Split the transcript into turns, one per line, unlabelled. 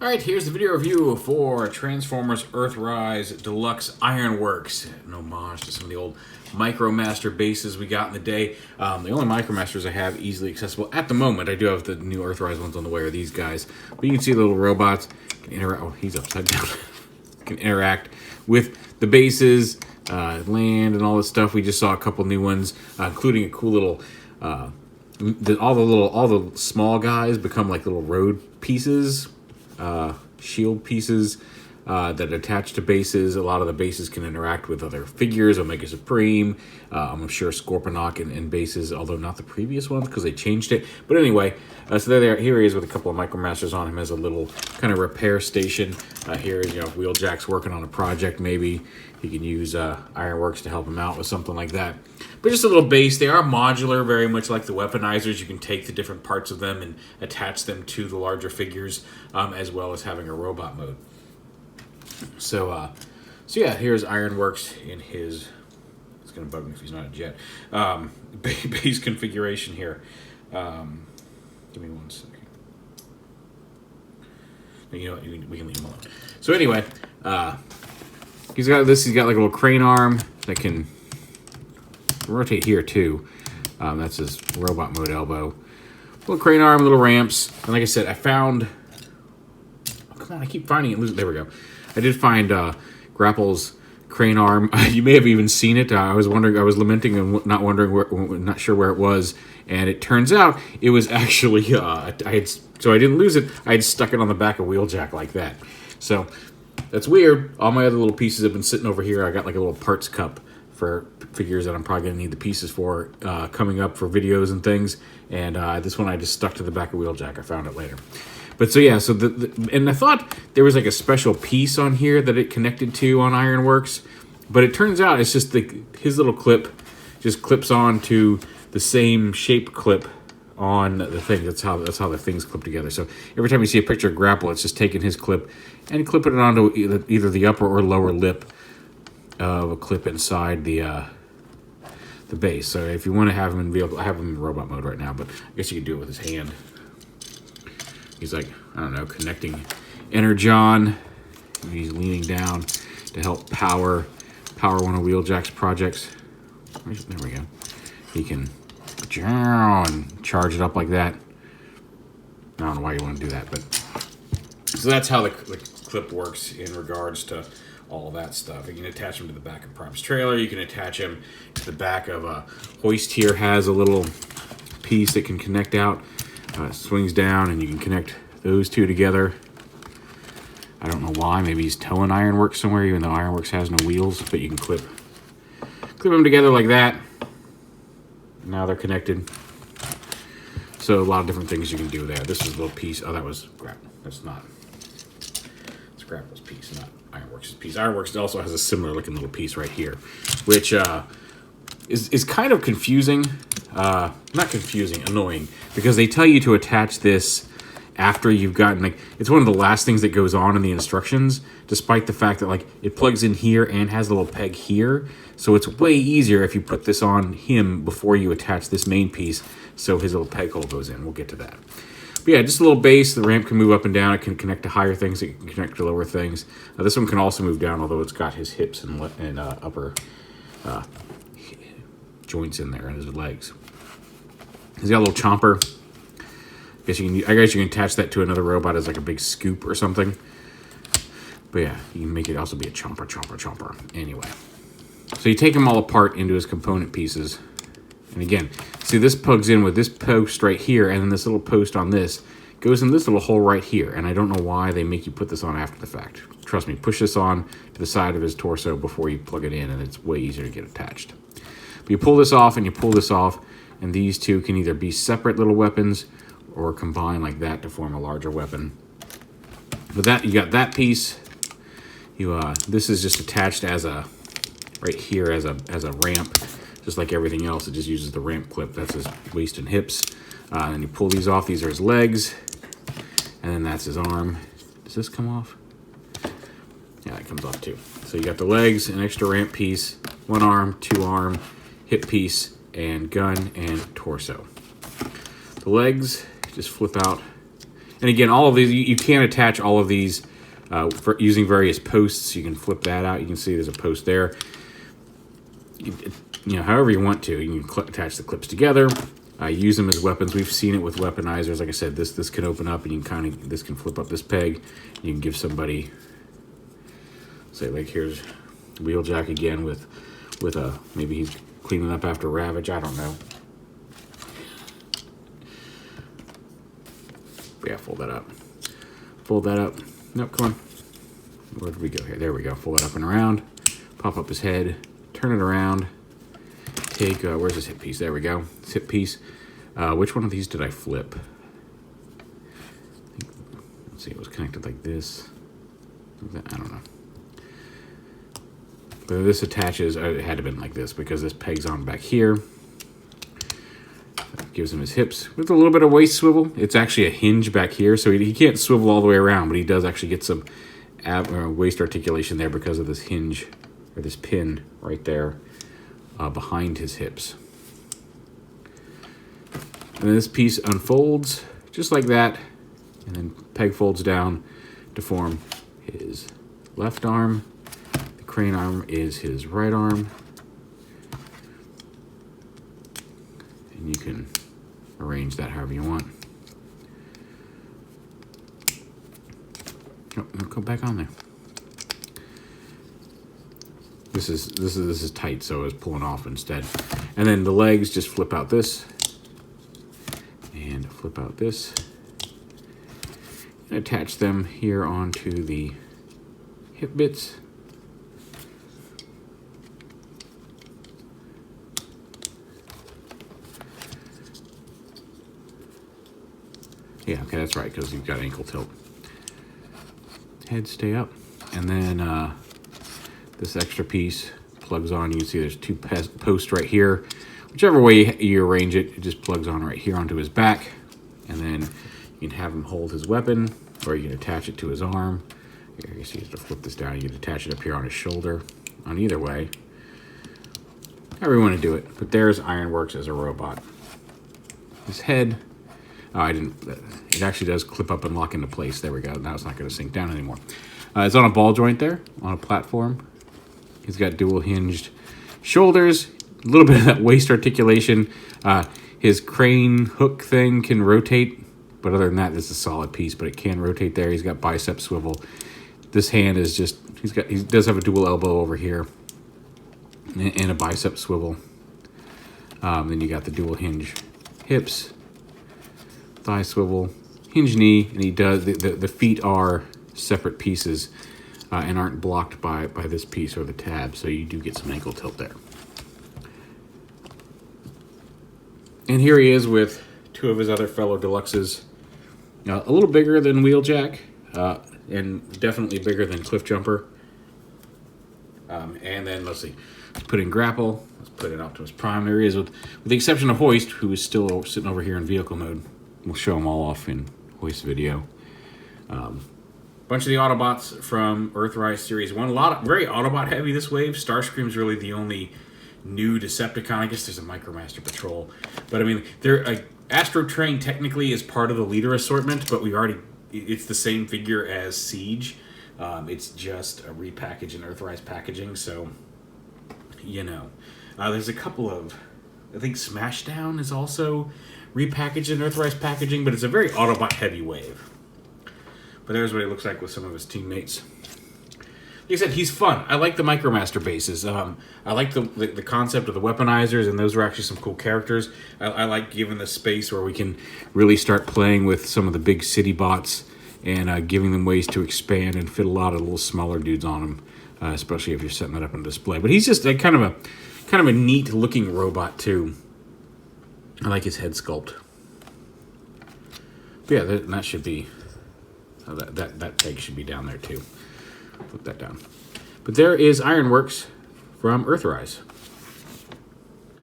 Alright, here's the video review for Transformers Earthrise Deluxe Ironworks. An homage to some of the old Micromaster bases we got in the day. The only Micromasters I have easily accessible at the moment, I do have the new Earthrise ones on the way, are these guys. But you can see the little robots can interact. Oh, he's upside down. Can interact with the bases, land, and all this stuff. We just saw a couple new ones, including a cool little. All the small guys become like little road pieces. Shield pieces that attach to bases. A lot of the bases can interact with other figures, Omega Supreme, I'm sure Scorponok and bases, although not the previous ones because they changed it. But anyway, so there here he is with a couple of Micromasters on him as a little kind of repair station. Here, Wheeljack's working on a project. Maybe he can use Ironworks to help him out with something like that. But just a little base. They are modular, very much like the weaponizers. You can take the different parts of them and attach them to the larger figures, as well as having a robot mode. So yeah, here's Ironworks in his. It's gonna bug me if he's not a jet. Base configuration here. Give me 1 second. You know what? We can leave him alone. So anyway, he's got this. He's got like a little crane arm that can rotate here too. That's his robot mode elbow. Little crane arm, little ramps, and like I said, I found. Oh, come on! I keep finding it. There we go. I did find Grapple's crane arm. You may have even seen it. I was wondering. I was lamenting and not sure where it was. And it turns out it was actually so I didn't lose it. I had stuck it on the back of Wheeljack like that. So that's weird. All my other little pieces have been sitting over here. I got like a little parts cup for figures that I'm probably gonna need the pieces for coming up for videos and things. And this one I just stuck to the back of Wheeljack. I found it later. But so yeah, so and I thought there was like a special piece on here that it connected to on Ironworks, but it turns out it's just his little clip just clips on to the same shape clip on the thing. That's how the things clip together. So every time you see a picture of Grapple, it's just taking his clip and clipping it onto either the upper or lower lip of a clip inside the base. So if you want to have him in vehicle, I have him in robot mode right now, but I guess you could do it with his hand. He's like, I don't know, connecting Energon. He's leaning down to help power one of Wheeljack's projects. There we go. He can charge it up like that. I don't know why you want to do that, but so that's how the clip works in regards to all that stuff. You can attach him to the back of Prime's trailer. You can attach him to the back of a hoist. Here has a little piece that can connect out. Swings down and you can connect those two together. I don't know why. Maybe he's towing Ironworks somewhere, even though Ironworks has no wheels. But you can clip them together like that. Now they're connected. So a lot of different things you can do there. This is a little piece. Oh, that was Grapple. That's not. It's Grapple's piece, not Ironworks' piece. Ironworks also has a similar looking little piece right here, which is kind of confusing. Not confusing, annoying, because they tell you to attach this after you've gotten, it's one of the last things that goes on in the instructions, despite the fact that it plugs in here and has a little peg here. So it's way easier if you put this on him before you attach this main piece, so his little peg hole goes in. We'll get to that. But yeah, just a little base. The ramp can move up and down. It can connect to higher things. It can connect to lower things. This one can also move down, although it's got his hips and upper joints in there and his legs. He's got a little chomper. I guess you can attach that to another robot as like a big scoop or something. But yeah, you can make it also be a chomper. Anyway, so you take them all apart into his component pieces. And again, see, this plugs in with this post right here, and then this little post on this goes in this little hole right here. And I don't know why they make you put this on after the fact. Trust me, push this on to the side of his torso before you plug it in, and it's way easier to get attached. But you pull this off and you pull this off, and these two can either be separate little weapons or combine like that to form a larger weapon. But that, you got that piece. This is just attached as a right here as a ramp, just like everything else. It just uses the ramp clip. That's his waist and hips. And then you pull these off. These are his legs, and then that's his arm. Does this come off? Yeah, it comes off too. So you got the legs, an extra ramp piece, one arm, two arm, hip piece, and gun and torso. The legs just flip out And again, all of these, you can attach all of these for using various posts. You can flip that out. You can see there's a post there. You know, however you want to, you can attach the clips together. Use them as weapons. We've seen it with weaponizers. Like I said, this can open up, and you can this can flip up this peg. You can give somebody, say, like here's Wheeljack again with a, maybe he's cleaning up after Ravage. I don't know. Yeah, fold that up. Fold that up. Nope, come on. Where did we go here? There we go. Fold it up and around. Pop up his head. Turn it around. Take, where's this hip piece? There we go. This hip piece. Which one of these did I flip? Let's see, it was connected like this. I don't know. But this attaches, it had to have been like this because this peg's on back here. That gives him his hips with a little bit of waist swivel. It's actually a hinge back here, so he can't swivel all the way around, but he does actually get some waist articulation there because of this hinge, or this pin right there behind his hips. And then this piece unfolds just like that, and then peg folds down to form his left arm. The crane arm is his right arm. And you can arrange that however you want. Oh, go back on there. This is tight, so it's pulling off instead. And then the legs just flip out this and flip out this. And attach them here onto the hip bits. Yeah, okay, that's right, because you've got ankle tilt. Head stay up. And then this extra piece plugs on. You can see there's two posts right here. Whichever way you arrange it, it just plugs on right here onto his back. And then you can have him hold his weapon, or you can attach it to his arm. Here, you see, to flip this down, you can attach it up here on his shoulder. On either way, however you want to do it. But there's Ironworks as a robot. His head. Oh, I didn't. It actually does clip up and lock into place. There we go. Now it's not going to sink down anymore. It's on a ball joint there, on a platform. He's got dual hinged shoulders, a little bit of that waist articulation. His crane hook thing can rotate, but other than that, this is a solid piece, but it can rotate there. He's got bicep swivel. This hand is just, he does have a dual elbow over here and a bicep swivel. Then you got the dual hinge hips, thigh swivel, hinge knee, and he does, the feet are separate pieces and aren't blocked by this piece or the tab, so you do get some ankle tilt there. And here he is with two of his other fellow deluxes. A little bigger than Wheeljack, and definitely bigger than Cliffjumper. And then, let's see, let's put in Grapple. Let's put it Optimus Prime. There he is, with the exception of Hoist, who is still sitting over here in vehicle mode. We'll show them all off in Hoist video. Bunch of the Autobots from Earthrise Series 1. A lot of, very Autobot heavy this wave. Starscream's really the only new Decepticon. I guess there's a Micromaster Patrol. But I mean, Astro Train technically is part of the leader assortment, but it's the same figure as Siege. It's just a repackage in Earthrise packaging, so, you know. There's a couple of, I think Smashdown is also repackaged in Earthrise packaging, but it's a very Autobot heavy wave. But there's what he looks like with some of his teammates. Like I said, he's fun. I like the Micromaster bases. I like the concept of the weaponizers, and those are actually some cool characters. I like giving the space where we can really start playing with some of the big city bots and giving them ways to expand and fit a lot of little smaller dudes on them, especially if you're setting that up on display. But he's just kind of a neat looking robot too. I like his head sculpt. But yeah, that should be. That peg should be down there too. Put that down. But there is Ironworks from Earthrise.